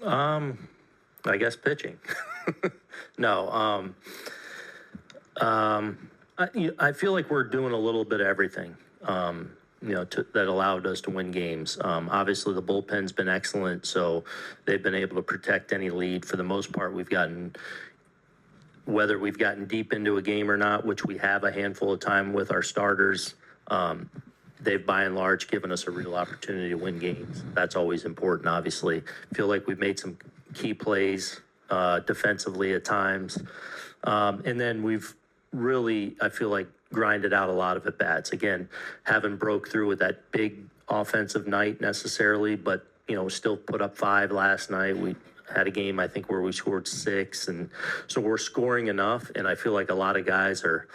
I guess pitching. No, I feel like we're doing a little bit of everything, that allowed us to win games. Obviously, the bullpen's been excellent, so they've been able to protect any lead. For the most part, whether we've gotten deep into a game or not, which we have a handful of time with our starters, they've by and large given us a real opportunity to win games. That's always important, obviously. Feel like we've made some key plays defensively at times. And then we've really, I feel like, grinded out a lot of at-bats. Again, haven't broke through with that big offensive night necessarily, but, still put up 5 last night. We had a game, I think, where we scored 6. And so we're scoring enough, and I feel like a lot of guys are,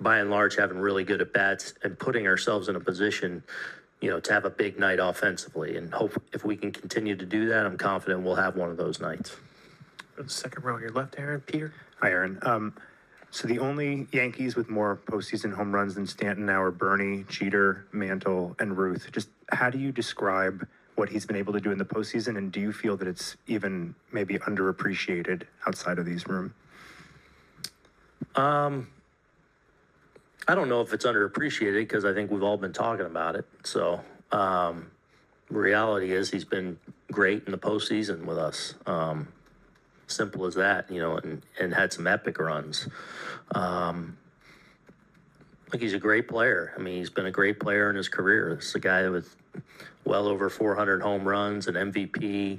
by and large, having really good at-bats and putting ourselves in a position, to have a big night offensively. And hope if we can continue to do that, I'm confident we'll have one of those nights. The second row on your left, Aaron. Peter? Hi, Aaron. So the only Yankees with more postseason home runs than Stanton now are Bernie, Jeter, Mantle, and Ruth. Just how do you describe what he's been able to do in the postseason, and do you feel that it's even maybe underappreciated outside of these rooms? I don't know if it's underappreciated because I think we've all been talking about it. So reality is he's been great in the postseason with us. Simple as that, and had some epic runs. Like he's a great player. I mean, he's been a great player in his career. This is a guy with well over 400 home runs, an MVP.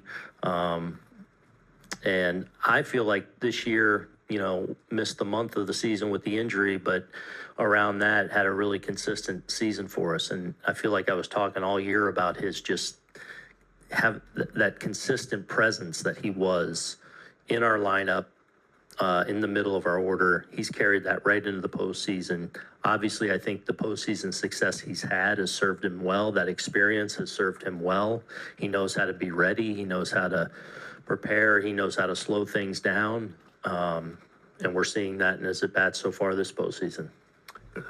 And I feel like this year, missed the month of the season with the injury, but around that had a really consistent season for us. And I feel like I was talking all year about his just have that consistent presence that he was in our lineup, in the middle of our order. He's carried that right into the postseason. Obviously, I think the postseason success he's had has served him well. That experience has served him well. He knows how to be ready. He knows how to prepare. He knows how to slow things down. And we're seeing that in his at-bats so far this postseason.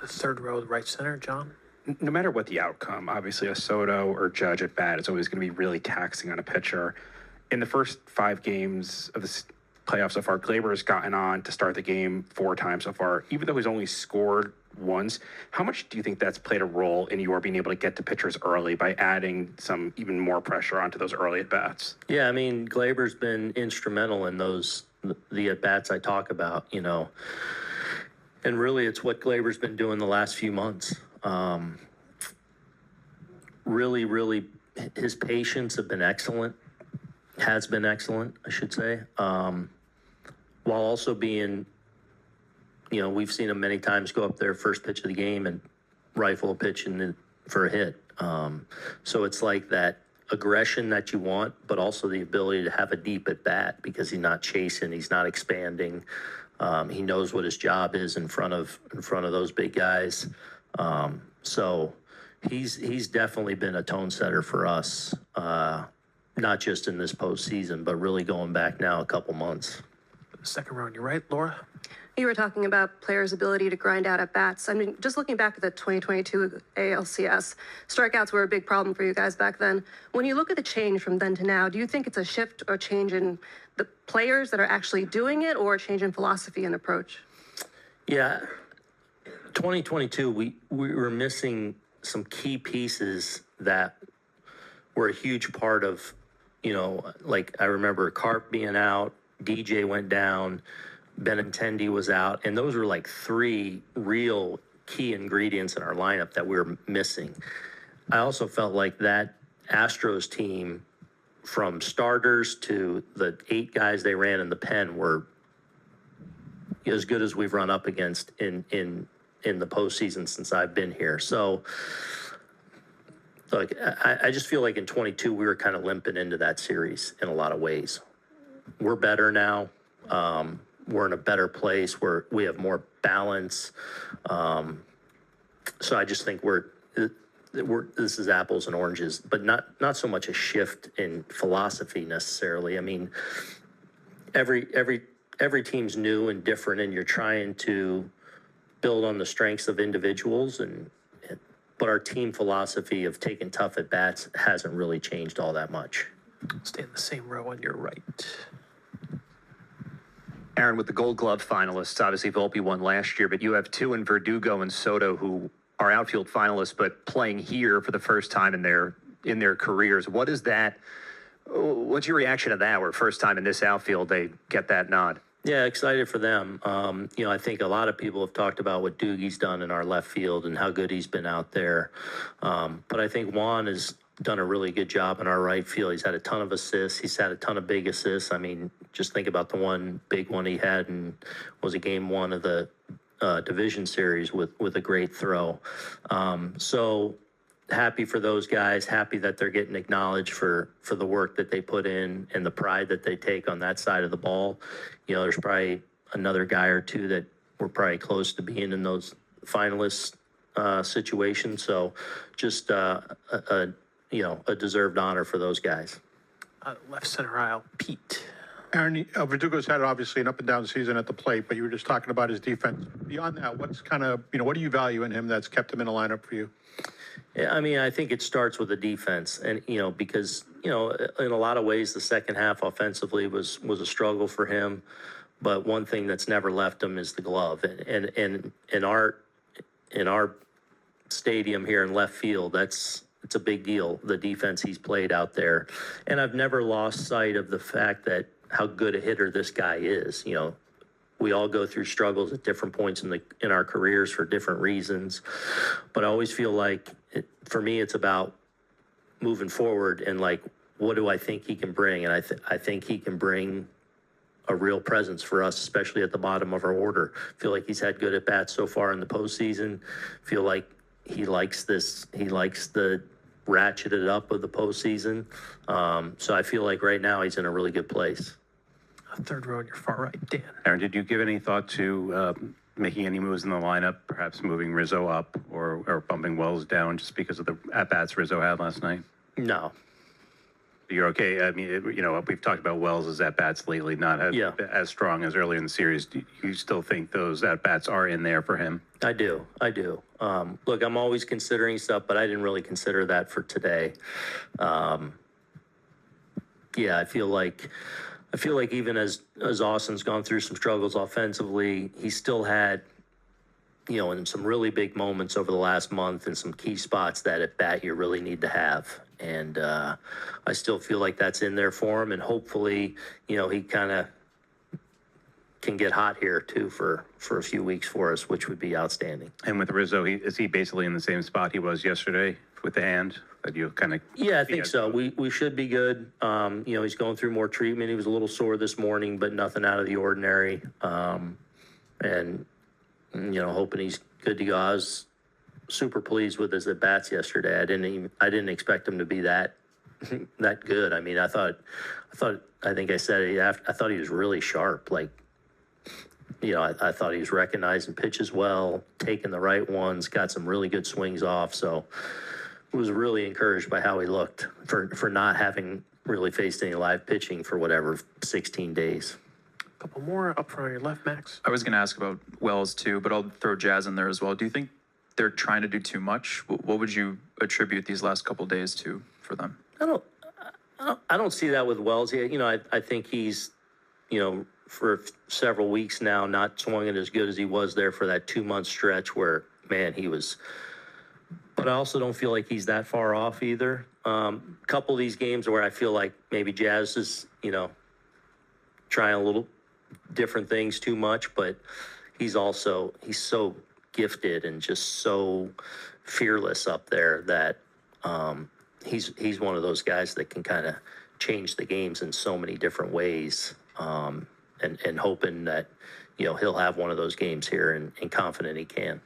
Third row, right center, John? No matter what the outcome, obviously a Soto or Judge at bat is always going to be really taxing on a pitcher. In the first 5 games of this playoff so far, Gleyber has gotten on to start the game 4 times so far. Even though he's only scored once, how much do you think that's played a role in your being able to get to pitchers early by adding some even more pressure onto those early at-bats? Yeah, I mean, Gleyber's been instrumental in the at-bats I talk about, And really, it's what Gleyber's been doing the last few months. Really, his patience has been excellent, I should say. While also being, we've seen him many times go up there first pitch of the game and rifle a pitch for a hit. So it's like that aggression that you want, but also the ability to have a deep at bat because he's not chasing, he's not expanding. He knows what his job is in front of those big guys. So he's definitely been a tone setter for us, not just in this postseason, but really going back now a couple months. Second row on your right, Laura. You were talking about players' ability to grind out at bats. I mean, just looking back at the 2022 ALCS, strikeouts were a big problem for you guys back then. When you look at the change from then to now, do you think it's a shift or change in the players that are actually doing it, or a change in philosophy and approach? Yeah, 2022, we were missing some key pieces that were a huge part of, like I remember Carp being out, DJ went down, Benintendi was out, and those were like 3 real key ingredients in our lineup that we were missing. I also felt like that Astros team, from starters to the 8 guys they ran in the pen, were as good as we've run up against in the postseason since I've been here. So, like, I just feel like in 22 we were kind of limping into that series in a lot of ways. We're better now. We're in a better place where we have more balance. So I just think this is apples and oranges, but not so much a shift in philosophy necessarily. I mean, every team's new and different, and you're trying to build on the strengths of individuals, but our team philosophy of taking tough at bats hasn't really changed all that much. Stay in the same row on your right. Aaron, with the Gold Glove finalists, obviously Volpe won last year, but you have two in Verdugo and Soto who are outfield finalists, but playing here for the first time in their careers. What is that? What's your reaction to that? Where first time in this outfield they get that nod? Yeah, excited for them. I think a lot of people have talked about what Doogie's done in our left field and how good he's been out there. But I think Juan has done a really good job in our right field. He's had a ton of assists. He's had a ton of big assists. I mean, just think about the one big one he had and was a game one of the division series with a great throw. So happy for those guys, happy that they're getting acknowledged for the work that they put in and the pride that they take on that side of the ball. There's probably another guy or two that were probably close to being in those finalist situations. So just a deserved honor for those guys. Left center aisle, Pete. Aaron, Verdugo's had obviously an up and down season at the plate, but you were just talking about his defense. Beyond that, what's kind of, what do you value in him that's kept him in a lineup for you? Yeah, I mean, I think it starts with the defense, and because in a lot of ways the second half offensively was a struggle for him, but one thing that's never left him is the glove, and in our stadium here in left field, it's a big deal, the defense he's played out there, and I've never lost sight of the fact that how good a hitter this guy is. We all go through struggles at different points in our careers for different reasons, but I always feel like for me it's about moving forward and like what do I think he can bring, and I think he can bring a real presence for us, especially at the bottom of our order. Feel like he's had good at bats so far in the postseason. Feel like he likes this. He likes the ratcheted up of the postseason. So I feel like right now he's in a really good place. Third row on your far right, Dan. Aaron, did you give any thought to making any moves in the lineup, perhaps moving Rizzo up or bumping Wells down just because of the at-bats Rizzo had last night? No. You're okay? I mean, we've talked about Wells' at-bats lately, not as strong as early in the series. Do you still think those at-bats are in there for him? I do. Look, I'm always considering stuff, but I didn't really consider that for today. I feel like even as Austin's gone through some struggles offensively, he still had, in some really big moments over the last month and some key spots that at bat you really need to have. And I still feel like that's in there for him. And hopefully, he kind of can get hot here too for a few weeks for us, which would be outstanding. And with Rizzo, is he basically in the same spot he was yesterday with the hand? That you kind of I think so. We should be good. He's going through more treatment. He was a little sore this morning, but nothing out of the ordinary. And hoping he's good to go. I was super pleased with his at bats yesterday. I didn't expect him to be that good. I mean, I thought I thought he was really sharp. Like, I thought he was recognizing pitches well, taking the right ones, got some really good swings off. So was really encouraged by how he looked for not having really faced any live pitching for 16 days. A couple more up front on your left, Max. I was going to ask about Wells too, but I'll throw Jazz in there as well. Do you think they're trying to do too much? What would you attribute these last couple days to for them? I don't see that with Wells. I think he's, for several weeks now, not swinging as good as he was there for that 2-month stretch where, man, he was. But I also don't feel like he's that far off either. A couple of these games where I feel like maybe Jazz is, trying a little different things too much, but he's so gifted and just so fearless up there that he's one of those guys that can kind of change the games in so many different ways. And hoping that, he'll have one of those games here and confident he can.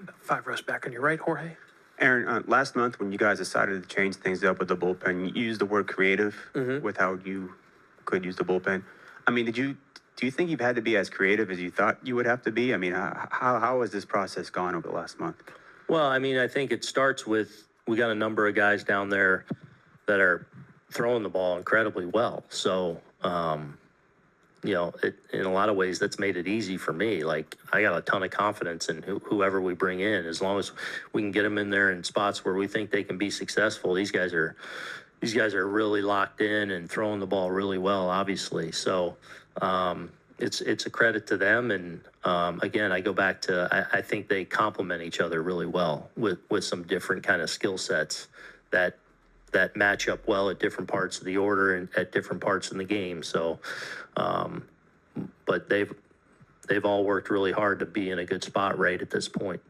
About 5 rows back on your right, Jorge. Aaron, last month when you guys decided to change things up with the bullpen, you used the word creative with how you could use the bullpen. I mean, do you think you've had to be as creative as you thought you would have to be? I mean, how has this process gone over the last month? Well, I mean, I think it starts with we got a number of guys down there that are throwing the ball incredibly well. So, in a lot of ways, that's made it easy for me. Like, I got a ton of confidence in whoever we bring in, as long as we can get them in there in spots where we think they can be successful. These guys are, these guys are really locked in and throwing the ball really well, obviously. So it's a credit to them. And again, I go back to I think they complement each other really well with some different kind of skill sets that match up well at different parts of the order and at different parts in the game. So, but they've all worked really hard to be in a good spot right at this point.